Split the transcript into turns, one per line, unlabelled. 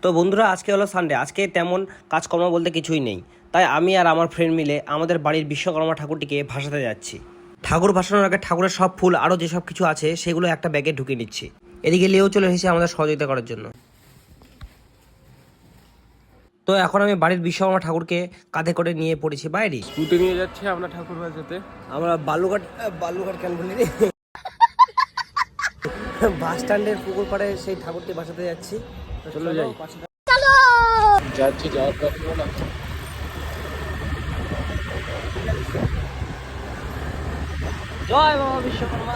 তো বন্ধুরা, আজকে হলো সানডে। আজকে তেমন কাজকর্ম বলতে কিছুই নেই, তাই আমি আর আমার ফ্রেন্ড মিলে আমাদের বাড়ির বিশ্বকর্মা ঠাকুরটিকে ভাসাতে যাচ্ছি। ঠাকুর ভাসানোর আগে ঠাকুরের সব ফুল আরও যেসব কিছু আছে সেগুলো একটা ব্যাগে ঢুকিয়ে নিচ্ছি। এদিকে লিও চলে এসেছে আমাদের সহযোগিতা করার জন্য। তো এখন আমি বাড়ির বিশ্বকর্মা ঠাকুরকে কাঁধে করে নিয়ে পড়েছি বাইরে।
স্কুটি নিয়ে যাচ্ছি আমরা ঠাকুর ভাসাতে।
আমরা বালুঘাট কেন বলি রে, বাস স্ট্যান্ডের পুকুর পাড়ে সেই ঠাকুরটি ভাসাতে যাচ্ছি।
চলো যাই। যাচ্ছি, যাওয়ার পথে না।
জয় বাবা বিশ্বকর্মা।